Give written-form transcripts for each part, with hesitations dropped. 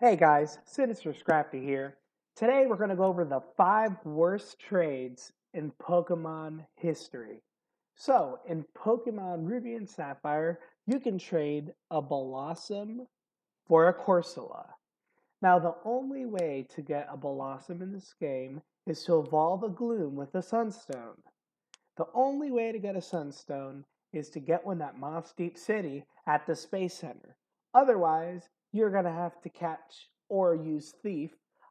Hey guys, Sinister Scrappy here. Today we're going to go over the 5 worst trades in Pokemon history. So, in Pokemon Ruby and Sapphire, you can trade a Blossom for a Corsola. Now, the only way to get a Blossom in this game is to evolve a Gloom with a Sunstone. The only way to get a Sunstone is to get one at Moss Deep City at the Space Center. Otherwise, you're going to have to catch or use Thief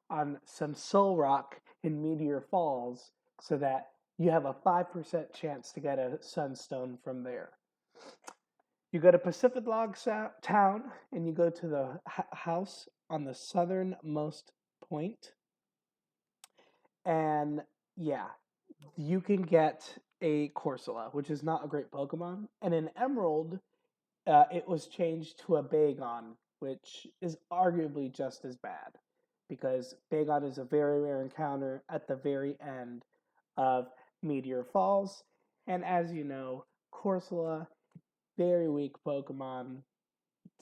on some Soul Rock in Meteor Falls so that you have a 5% chance to get a Sunstone from there. You go to Pacific Log Town and you go to the house on the southernmost point. And yeah, you can get a Corsola, which is not a great Pokemon. And in Emerald, it was changed to a Bagon, which is arguably just as bad because Bagon is a very rare encounter at the very end of Meteor Falls. And as you know, Corsola, very weak Pokemon.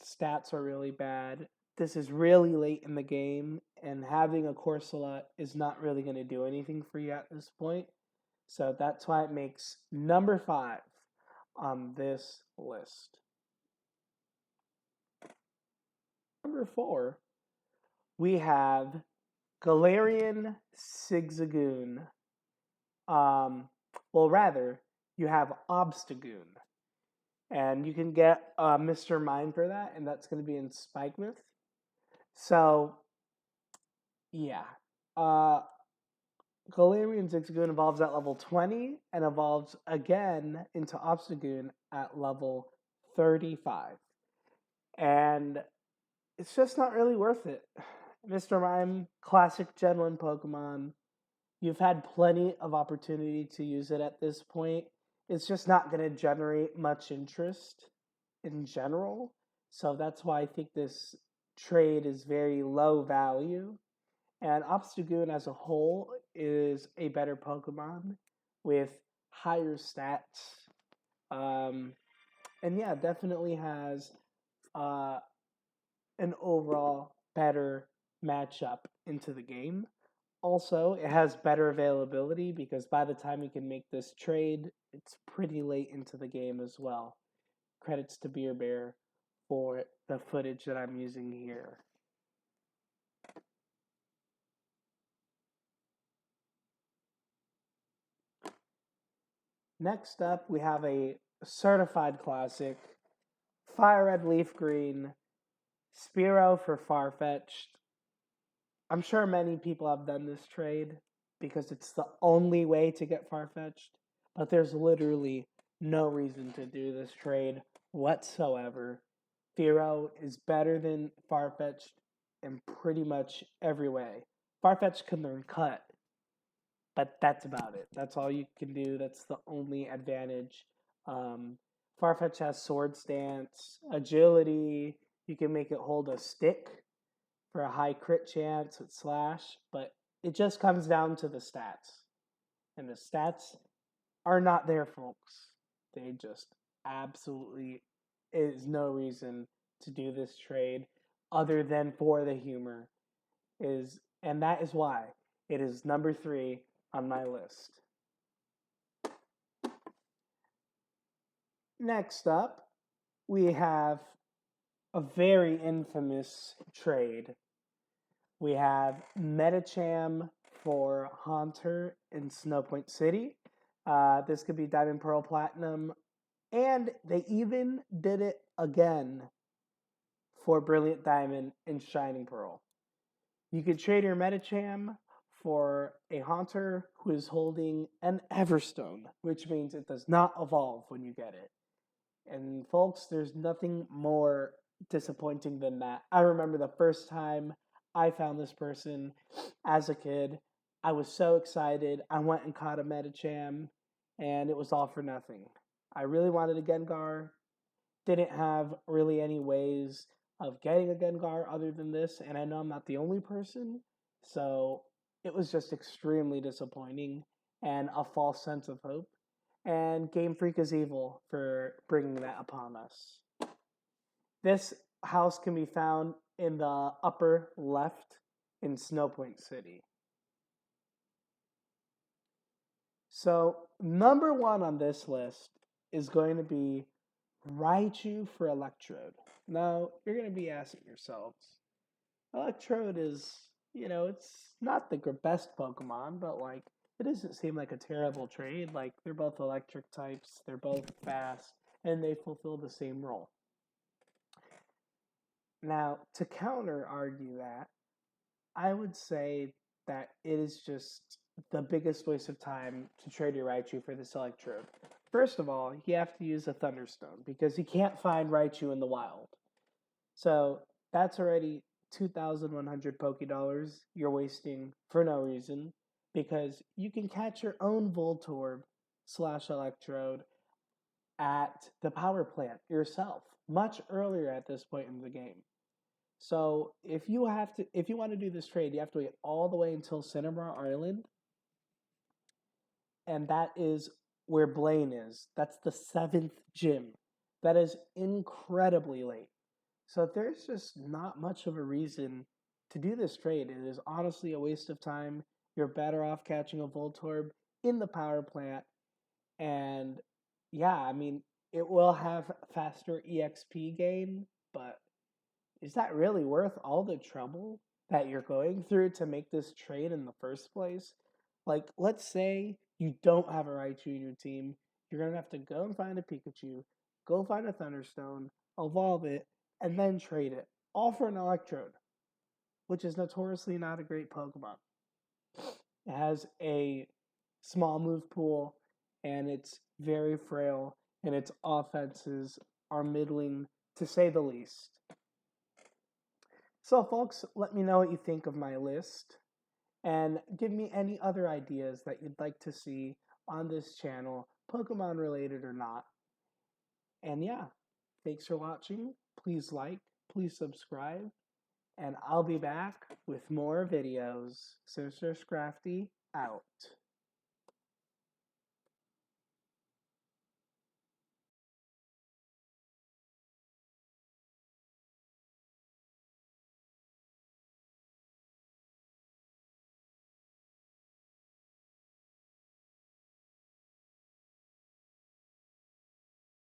Stats are really bad. This is really late in the game, and having a Corsola is not really going to do anything for you at this point. So that's why it makes number 5 on this list. Number 4, we have Galarian Zigzagoon. Well, rather, you have Obstagoon. And you can get Mr. Mime for that, and that's going to be in Spikemuth. So, yeah. Galarian Zigzagoon evolves at level 20 and evolves again into Obstagoon at level 35. And it's just not really worth it. Mr. Mime, classic Gen 1 Pokemon. You've had plenty of opportunity to use it at this point. It's just not going to generate much interest in general. So that's why I think this trade is very low value. And Obstagoon as a whole is a better Pokemon with higher stats. And yeah, definitely has an overall better matchup into the game. Also, it has better availability because by the time you can make this trade, it's pretty late into the game as well. Credits to Beer Bear for the footage that I'm using here. Next up, we have a certified classic, Fire Red Leaf Green, Spearow for Farfetchd. I'm sure many people have done this trade because it's the only way to get Farfetchd, but there's literally no reason to do this trade whatsoever. Fearow is better than Farfetchd in pretty much every way. Farfetchd can learn Cut, but that's about it. That's all you can do. That's the only advantage. Farfetchd has Sword Stance, Agility. You can make it hold a stick for a high crit chance with Slash, but it just comes down to the stats. And the stats are not there, folks. They just absolutely is no reason to do this trade other than for the humor. And that is why it is number 3 on my list. Next up, we have a very infamous trade. We have Metacham for Haunter in Snowpoint City. This could be Diamond, Pearl, Platinum. And they even did it again for Brilliant Diamond and Shining Pearl. You could trade your Metacham for a Haunter who is holding an Everstone, which means it does not evolve when you get it. And folks, there's nothing more disappointing than that. I remember the first time I found this person as a kid. I was so excited. I went and caught a Metacham, and it was all for nothing. I really wanted a Gengar. Didn't have really any ways of getting a Gengar other than this, and I know I'm not the only person, so it was just extremely disappointing and a false sense of hope. And Game Freak is evil for bringing that upon us. This house can be found in the upper left in Snowpoint City. So, number one on this list is going to be Raichu for Electrode. Now, you're going to be asking yourselves, Electrode is, it's not the best Pokemon, but like, it doesn't seem like a terrible trade. Like, they're both electric types, they're both fast, and they fulfill the same role. Now, to counter argue that, I would say that it is just the biggest waste of time to trade your Raichu for this Electrode. First of all, you have to use a Thunderstone because you can't find Raichu in the wild. So that's already 2,100 Poké Dollars you're wasting for no reason because you can catch your own Voltorb / Electrode at the power plant yourself much earlier at this point in the game. So if you want to do this trade, you have to wait all the way until Cinnabar Island, and that is where Blaine is. That's the 7th gym. That is incredibly late. So there's just not much of a reason to do this trade. It is honestly a waste of time. You're better off catching a Voltorb in the power plant, and yeah, I mean it will have faster EXP gain, but is that really worth all the trouble that you're going through to make this trade in the first place? Like, let's say you don't have a Raichu in your team. You're going to have to go and find a Pikachu, go find a Thunderstone, evolve it, and then trade it. All for an Electrode, which is notoriously not a great Pokemon. It has a small move pool, and it's very frail, and its offenses are middling, to say the least. So, folks, let me know what you think of my list and give me any other ideas that you'd like to see on this channel, Pokemon related or not. And yeah, thanks for watching. Please like, please subscribe, and I'll be back with more videos. Sinister Scrafty out.